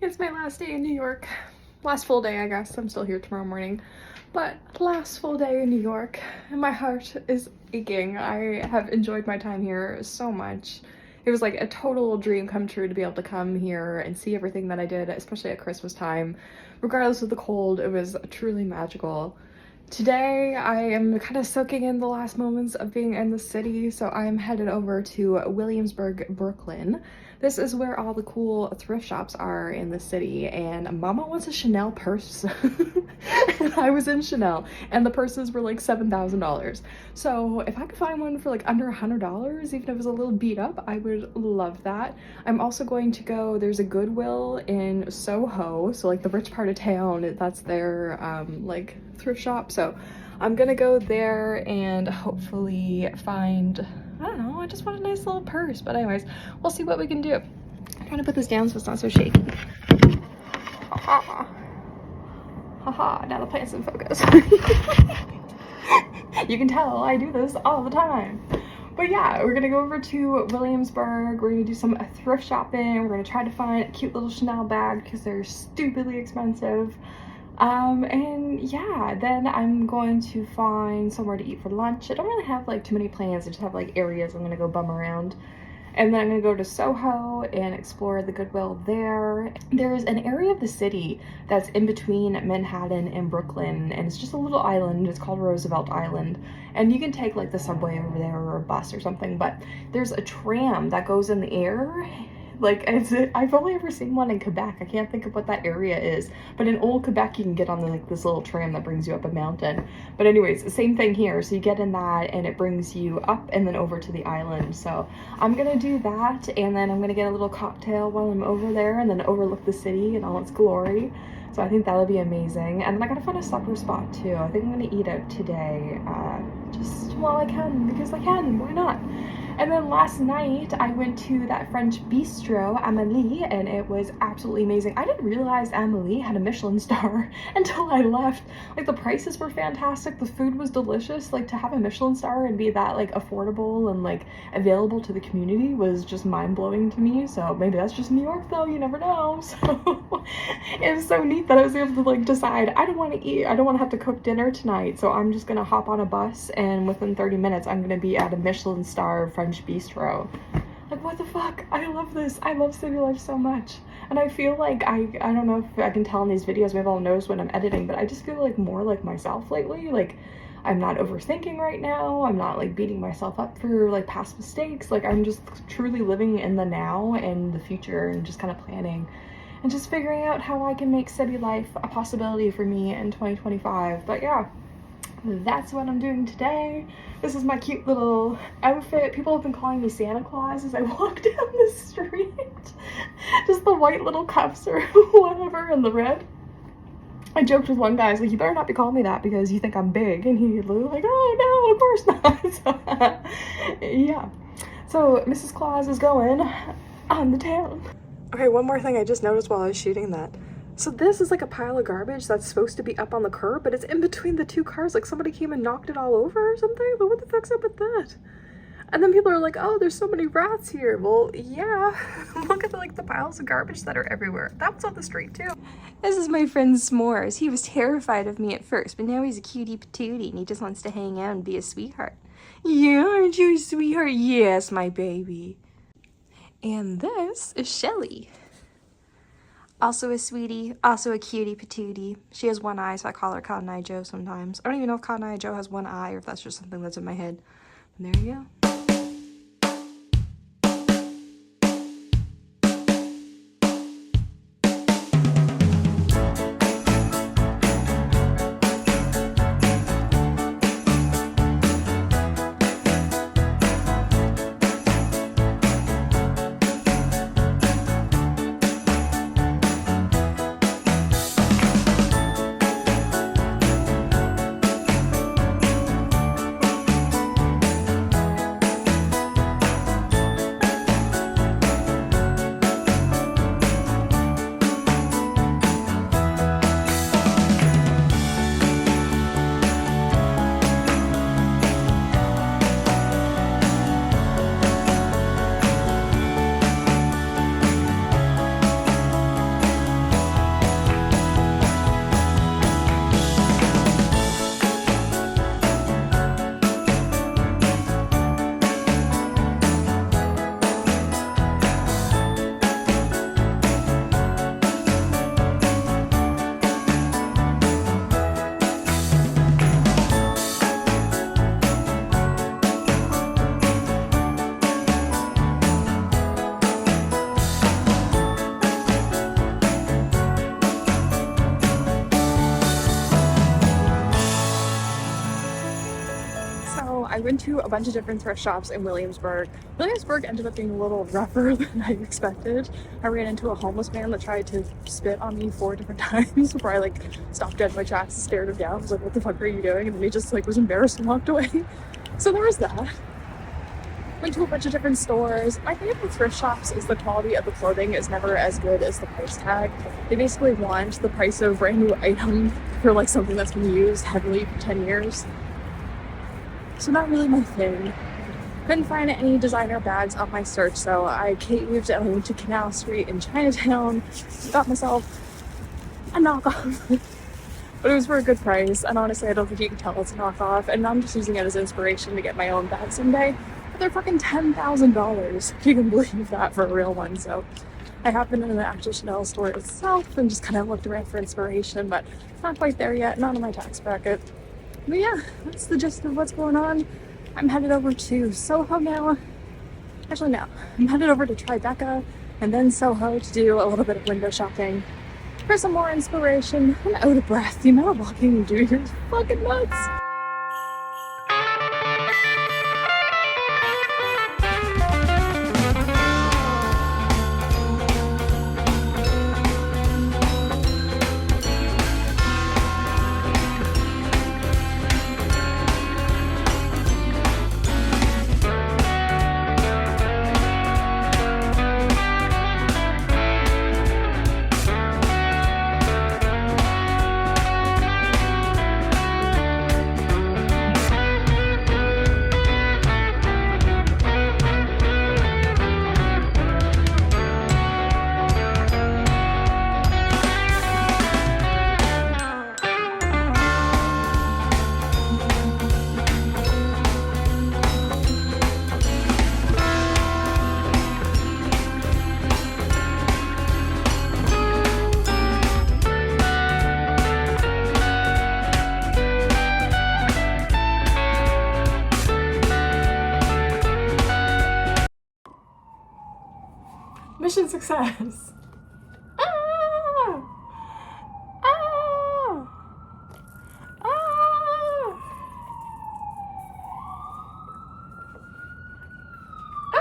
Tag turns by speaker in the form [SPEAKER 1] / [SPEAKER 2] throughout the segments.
[SPEAKER 1] It's my last day in New York. Last full day, I guess. I'm still here tomorrow morning. But last full day in New York, and my heart is aching. I have enjoyed my time here so much. It was like a total dream come true to be able to come here and see everything that I did, especially at Christmas time. Regardless of the cold, it was truly magical. Today, I am kind of soaking in the last moments of being in the city, so I'm headed over to Williamsburg, Brooklyn. This is where all the cool thrift shops are in the city, and Mama wants a Chanel purse. And I was in Chanel, and the purses were like $7,000. So if I could find one for like under $100, even if it was a little beat up, I would love that. I'm also going to go, there's a Goodwill in Soho, so like the rich part of town, that's their like thrift shop. So I'm gonna go there and hopefully find, I don't know, I just want a nice little purse. But anyways, we'll see what we can do. I'm trying to put this down so it's not so shaky. Haha. Haha, now the plant's in focus. You can tell I do this all the time. But yeah, we're gonna go over to Williamsburg. We're gonna do some thrift shopping. We're gonna try to find a cute little Chanel bag because they're stupidly expensive. And yeah, then I'm going to find somewhere to eat for lunch. I don't really have like too many plans. I just have like areas I'm gonna go bum around. And then I'm gonna go to Soho and explore the Goodwill there. There's an area of the city that's in between Manhattan and Brooklyn, and it's just a little island. It's called Roosevelt Island. And you can take like the subway over there or a bus or something, but there's a tram that goes in the air. Like, I've only ever seen one in Quebec. I can't think of what that area is. But in old Quebec, you can get on like this little tram that brings you up a mountain. But anyways, the same thing here. So you get in that and it brings you up and then over to the island. So I'm gonna do that, and then I'm gonna get a little cocktail while I'm over there and then overlook the city in all its glory. So I think that'll be amazing. And then I gotta find a supper spot too. I think I'm gonna eat out today, just while I can, because I can, why not? And then last night, I went to that French bistro, Amélie, and it was absolutely amazing. I didn't realize Amélie had a Michelin star until I left. Like, the prices were fantastic, the food was delicious. Like, to have a Michelin star and be that, like, affordable and, like, available to the community was just mind-blowing to me. So maybe that's just New York, though, you never know. So it was so neat that I was able to, like, decide, I don't want to eat, I don't want to have to cook dinner tonight, so I'm just gonna hop on a bus, and within 30 minutes, I'm gonna be at a Michelin star French bistro. Like, what the fuck? I love this. I love city life so much. And I feel like I don't know if I can tell in these videos, maybe I'll notice when I'm editing, but I just feel like more like myself lately. Like, I'm not overthinking right now. I'm not like beating myself up for like past mistakes. Like, I'm just truly living in the now and the future and just kind of planning and just figuring out how I can make city life a possibility for me in 2025. But yeah, that's what I'm doing today. This is my cute little outfit. People have been calling me Santa Claus as I walk down the street. Just the white little cuffs or whatever and the red. I joked with one guy, I was like, you better not be calling me that because you think I'm big. And he was like, oh no, of course not. So, yeah. So Mrs. Claus is going on the town. Okay, one more thing I just noticed while I was shooting that. So this is like a pile of garbage that's supposed to be up on the curb, but it's in between the two cars. Like somebody came and knocked it all over or something. But what the fuck's up with that? And then people are like, oh, there's so many rats here. Well, yeah. Look at the piles of garbage that are everywhere. That was on the street too. This is my friend S'mores. He was terrified of me at first, but now he's a cutie patootie and he just wants to hang out and be a sweetheart. Yeah, aren't you a sweetheart? Yes, my baby. And this is Shelly. Also a sweetie, also a cutie patootie. She has one eye, so I call her Cotton Eye Joe sometimes. I don't even know if Cotton Eye Joe has one eye or if that's just something that's in my head. And there you go. to a bunch of different thrift shops in Williamsburg. Williamsburg ended up being a little rougher than I expected. I ran into a homeless man that tried to spit on me 4 different times before I like stopped dead in my tracks and stared him down. I was like, what the fuck are you doing? And then he just like was embarrassed and walked away. So there was that. Went to a bunch of different stores. My thing with thrift shops is the quality of the clothing is never as good as the price tag. They basically want the price of a brand new item for like something that's been used heavily for 10 years. So not really my thing. Couldn't find any designer bags on my search, so I caved and I went to Canal Street in Chinatown, got myself a knockoff. But it was for a good price, and honestly I don't think you can tell it's a knockoff, and I'm just using it as inspiration to get my own bag someday. But they're fucking $10,000, if you can believe that, for a real one. So I have been in the actual Chanel store itself and just kind of looked around for inspiration, but not quite there yet, not in my tax bracket. But yeah, that's the gist of what's going on. I'm headed over to Soho now. Actually, no. I'm headed over to Tribeca and then Soho to do a little bit of window shopping for some more inspiration. I'm out of breath. The amount of walking you do here is fucking nuts. Mission success. Ah! Ah! Ah! Ah!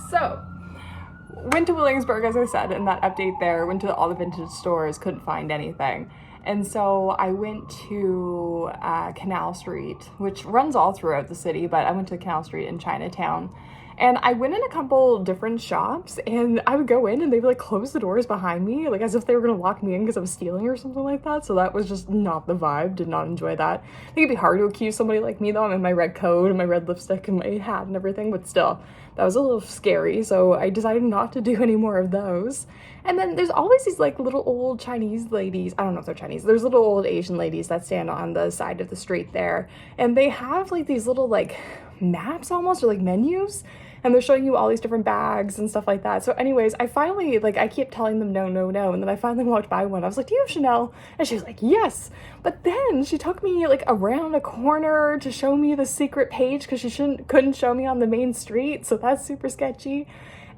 [SPEAKER 1] So, went to Williamsburg, as I said in that update there, went to all the vintage stores, couldn't find anything. And so I went to Canal Street, which runs all throughout the city, but I went to Canal Street in Chinatown. And I went in a couple different shops, and I would go in and they would like close the doors behind me, like as if they were gonna lock me in because I was stealing or something like that. So that was just not the vibe, did not enjoy that. I think it'd be hard to accuse somebody like me though. I'm in my red coat and my red lipstick and my hat and everything, but still, that was a little scary. So I decided not to do any more of those. And then there's always these like little old Chinese ladies, I don't know if they're Chinese, there's little old Asian ladies that stand on the side of the street there. And they have like these little like maps almost, or like menus. And they're showing you all these different bags and stuff like that. So anyways, I finally, like, I kept telling them no, no, no. And then I finally walked by one. I was like, do you have Chanel? And she was like, yes. But then she took me, like, around a corner to show me the secret page because she couldn't show me on the main street. So that's super sketchy.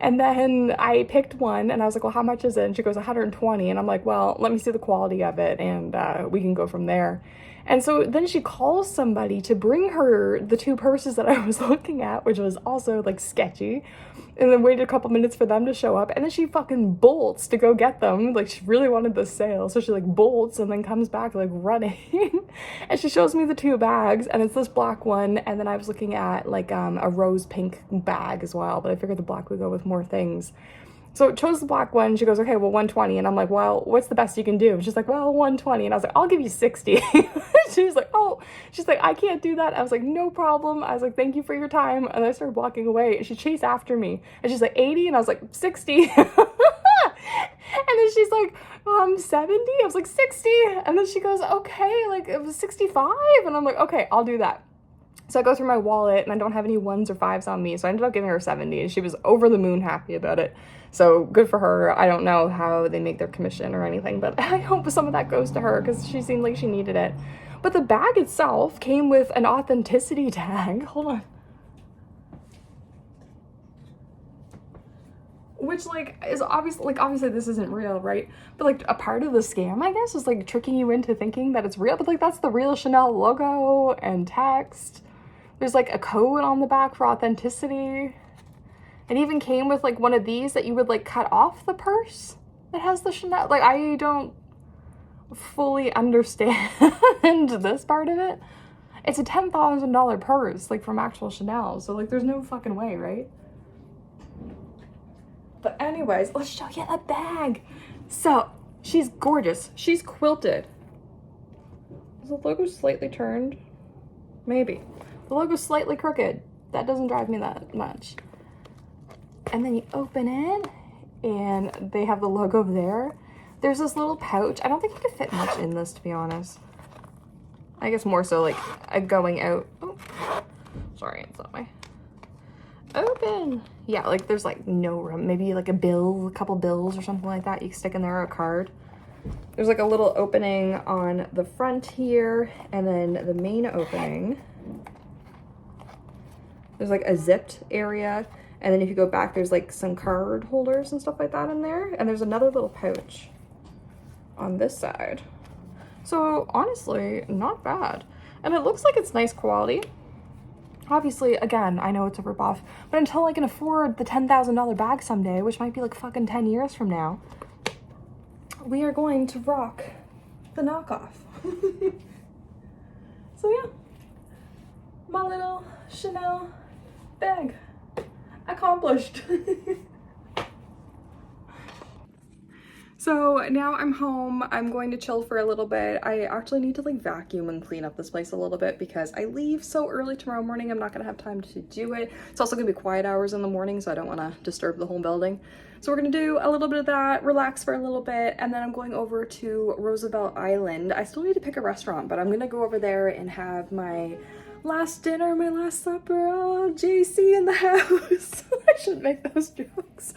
[SPEAKER 1] And then I picked one and I was like, well, how much is it? And she goes, 120. And I'm like, well, let me see the quality of it and we can go from there. And so then she calls somebody to bring her the 2 purses that I was looking at, which was also like sketchy, and then waited a couple minutes for them to show up. And then she fucking bolts to go get them. Like she really wanted the sale. So she like bolts and then comes back like running. And she shows me the 2 bags, and it's this black one. And then I was looking at like a rose pink bag as well, but I figured the black would go with more things. So it chose the black one. She goes, okay, well, 120. And I'm like, well, what's the best you can do? And she's like, well, 120. And I was like, I'll give you 60. She was like, oh, she's like, I can't do that. I was like, no problem. I was like, thank you for your time. And I started walking away, and she chased after me. And she's like, 80. And I was like, 60. And then she's like, 70. I was like, 60. And then she goes, okay, like it was 65. And I'm like, okay, I'll do that. So I go through my wallet and I don't have any 1s or 5s on me. So I ended up giving her 70, and she was over the moon happy about it. So good for her. I don't know how they make their commission or anything, but I hope some of that goes to her because she seemed like she needed it. But the bag itself came with an authenticity tag. Hold on. which like is obviously this isn't real, right? But like a part of the scam, I guess, is like tricking you into thinking that it's real, but like that's the real Chanel logo and text. There's like a code on the back for authenticity. It even came with like one of these that you would like cut off the purse that has the Chanel. Like, I don't fully understand this part of it. It's a $10,000 purse, like from actual Chanel. So like there's no fucking way, right? But anyways, let's show you the bag. So she's gorgeous. She's quilted. Is the logo slightly turned? Maybe. The logo's slightly crooked. That doesn't drive me that much. And then you open it and they have the logo there. There's this little pouch. I don't think you could fit much in this, to be honest. I guess more so like a going out. Oh, sorry, it's not my open. Yeah, like there's like no room. Maybe like a bill, a couple bills or something like that you can stick in there, or a card. There's like a little opening on the front here, and then the main opening. There's like a zipped area, and then if you go back, there's like some card holders and stuff like that in there, and there's another little pouch on this side. So honestly, not bad. And it looks like it's nice quality. Obviously, again, I know it's a ripoff, but until I can afford the $10,000 bag someday, which might be like fucking 10 years from now, we are going to rock the knockoff. So yeah, my little Chanel bag accomplished. So now I'm home. I'm going to chill for a little bit. I actually need to like vacuum and clean up this place a little bit because I leave so early tomorrow morning. I'm not gonna have time to do it. It's also gonna be quiet hours in the morning, so I don't wanna disturb the whole building. So we're gonna do a little bit of that, relax for a little bit, and then I'm going over to Roosevelt Island. I still need to pick a restaurant, but I'm gonna go over there and have my last dinner, my last supper. Oh, JC in the house. I shouldn't make those jokes.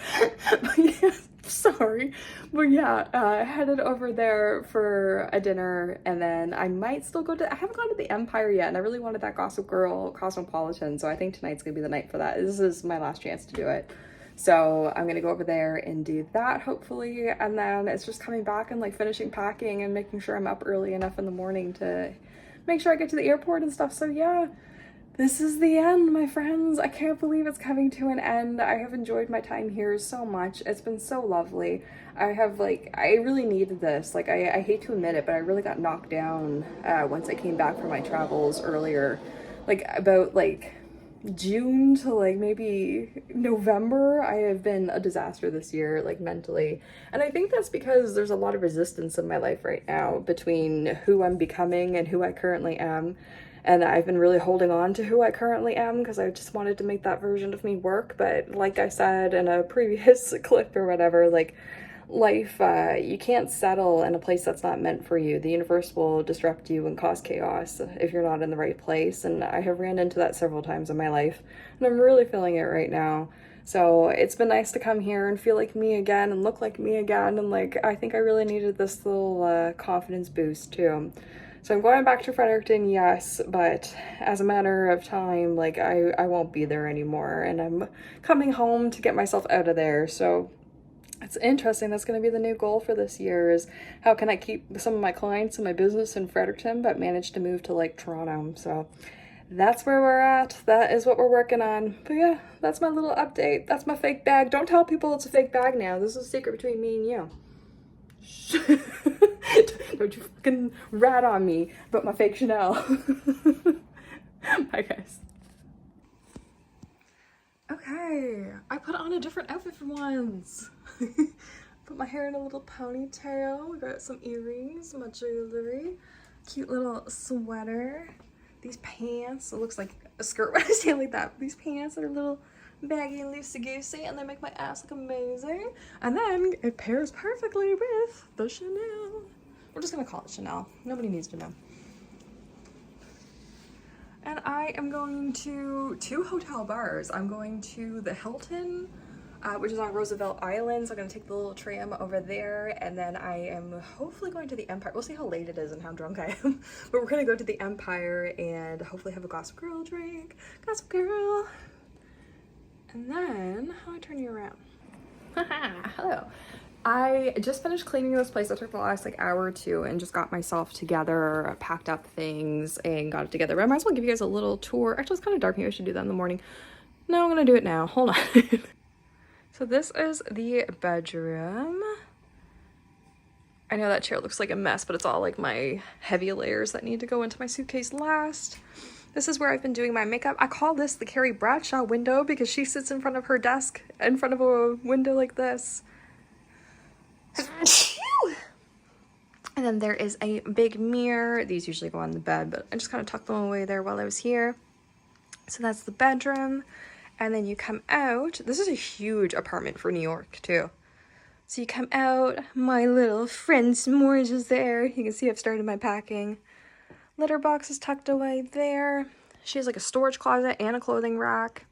[SPEAKER 1] But yeah, sorry. But yeah, headed over there for a dinner, and then I might still go to, I haven't gone to the Empire yet, and I really wanted that Gossip Girl Cosmopolitan, so I think tonight's gonna be the night for that. This is my last chance to do it. So I'm gonna go over there and do that, hopefully, and then it's just coming back and like finishing packing and making sure I'm up early enough in the morning to make sure I get to the airport and stuff. So yeah, this is the end, my friends. I can't believe it's coming to an end. I have enjoyed my time here so much. It's been so lovely. I really needed this. Like, I hate to admit it, but I really got knocked down once I came back from my travels earlier. Like, about like June to like maybe November, I have been a disaster this year, like mentally. And I think that's because there's a lot of resistance in my life right now between who I'm becoming and who I currently am. And I've been really holding on to who I currently am because I just wanted to make that version of me work. But like I said in a previous clip or whatever, like life, you can't settle in a place that's not meant for you. The universe will disrupt you and cause chaos if you're not in the right place. And I have ran into that several times in my life, and I'm really feeling it right now. So it's been nice to come here and feel like me again and look like me again. And like, I think I really needed this little confidence boost too. So I'm going back to Fredericton, yes, but as a matter of time, like I won't be there anymore, and I'm coming home to get myself out of there. So it's interesting. That's going to be the new goal for this year, is how can I keep some of my clients and my business in Fredericton but manage to move to like Toronto. So that's where we're at. That is what we're working on. But yeah, that's my little update. That's my fake bag. Don't tell people it's a fake bag now. This is a secret between me and you. Don't you fucking rat on me about my fake Chanel. Bye guys. Okay, I put on a different outfit for once. Put my hair in a little ponytail. We got some earrings, my jewelry, cute little sweater. These pants, it looks like a skirt when I say it like that. These pants are a little baggy and loosey-goosey, and they make my ass look amazing. And then it pairs perfectly with the Chanel. We're just gonna call it Chanel. Nobody needs to know. And I am going to 2 hotel bars. I'm going to the Hilton, which is on Roosevelt Island. So I'm gonna take the little tram over there, and then I am hopefully going to the Empire. We'll see how late it is and how drunk I am. But we're gonna go to the Empire and hopefully have a Gossip Girl drink. Gossip Girl. And then, how do I turn you around? Hello. I just finished cleaning this place. I took the last like hour or two and just got myself together, packed up things and got it together. But I might as well give you guys a little tour. Actually, it's kind of dark. Maybe I should do that in the morning. No, I'm gonna do it now. Hold on. So this is the bedroom. I know that chair looks like a mess, but it's all like my heavy layers that need to go into my suitcase last. This is where I've been doing my makeup. I call this the Carrie Bradshaw window because she sits in front of her desk in front of a window like this. And then there is a big mirror. These usually go on the bed, but I just kind of tucked them away there while I was here. So that's the bedroom. And then you come out. This is a huge apartment for New York too. So you come out, my little friend S'mores is there. You can see I've started my packing. Litter box is tucked away there. She has like a storage closet and a clothing rack.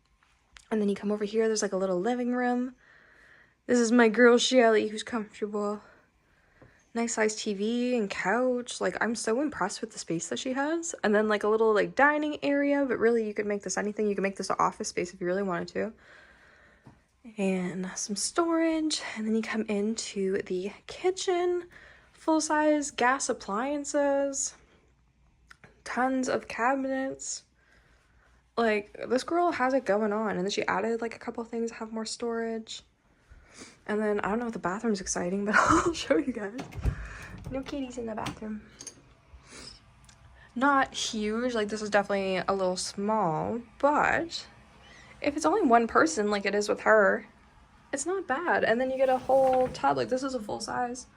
[SPEAKER 1] And then you come over here, there's like a little living room. This is my girl Shelly, who's comfortable. Nice size TV and couch. Like, I'm so impressed with the space that she has. And then like a little like dining area, but really you could make this anything. You could make this an office space if you really wanted to. And some storage. And then you come into the kitchen. Full-size gas appliances. Tons of cabinets. Like, this girl has it going on. And then she added like a couple things to have more storage. And then I don't know if the bathroom's exciting, but I'll show you guys. No kitties in the bathroom. Not huge, like this is definitely a little small, but if it's only one person like it is with her, it's not bad. And then you get a whole tub, like this is a full size.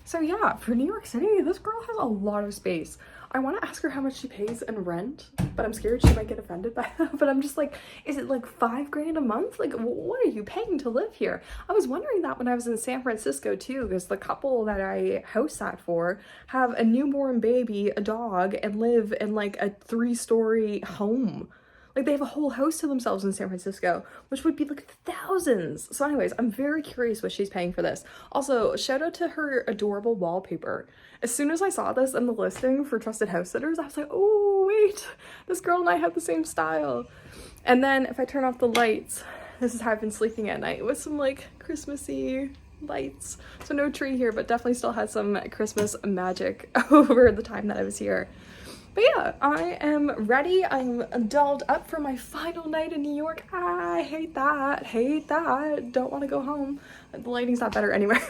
[SPEAKER 1] So yeah, for New York City, this girl has a lot of space. I want to ask her how much she pays in rent, but I'm scared she might get offended by that. But I'm just like, is it like $5 grand a month? Like, what are you paying to live here? I was wondering that when I was in San Francisco too, because the couple that I house sat for have a newborn baby, a dog, and live in like a 3-story home. Like, they have a whole house to themselves in San Francisco, which would be like thousands. So anyways, I'm very curious what she's paying for this. Also, shout out to her adorable wallpaper. As soon as I saw this in the listing for trusted house sitters, I was like, oh wait, this girl and I have the same style. And then if I turn off the lights, this is how I've been sleeping at night, with some like Christmassy lights. So no tree here, but definitely still had some Christmas magic over the time that I was here. But yeah, I am ready. I'm dolled up for my final night in New York. I hate that. Hate that. Don't want to go home. The lighting's not better anywhere.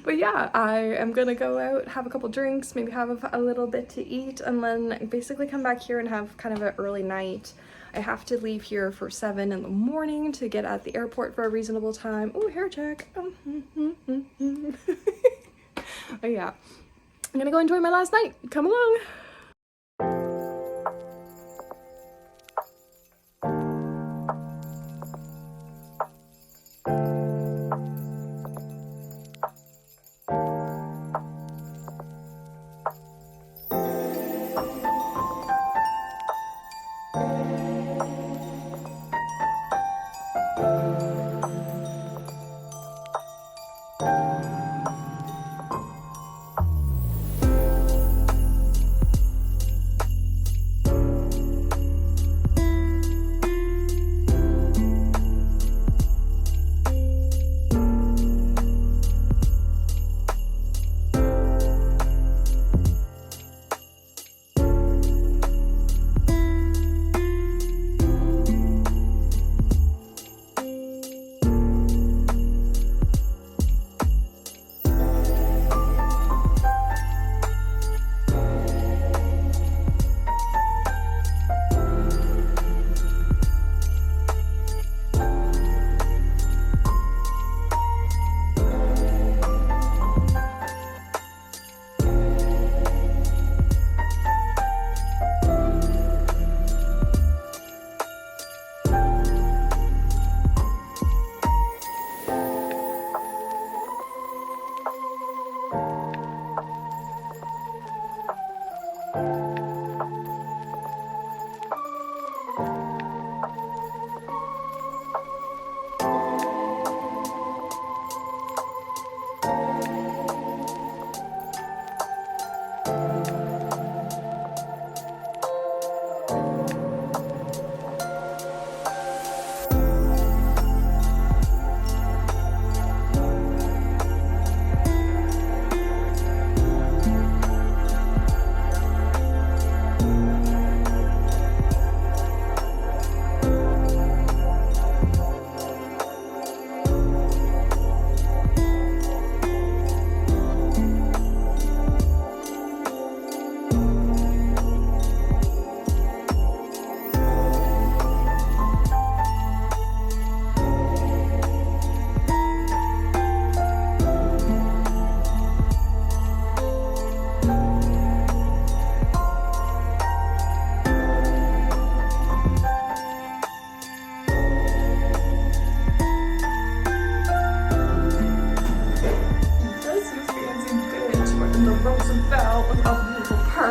[SPEAKER 1] But yeah, I am gonna go out, have a couple drinks, maybe have a little bit to eat, and then basically come back here and have kind of an early night. I have to leave here for 7 in the morning to get at the airport for a reasonable time. Oh, hair check. But yeah. I'm gonna go enjoy my last night. Come along.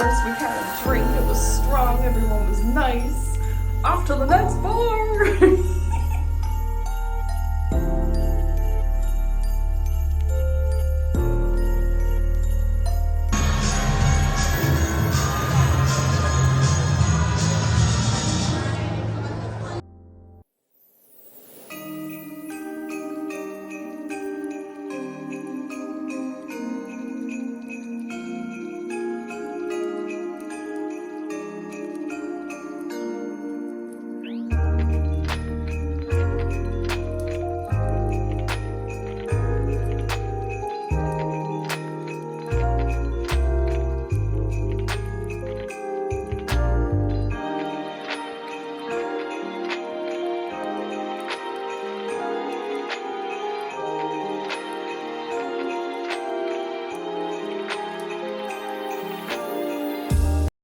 [SPEAKER 1] first we had a drink, it was strong, everyone was nice. Off to the next bar.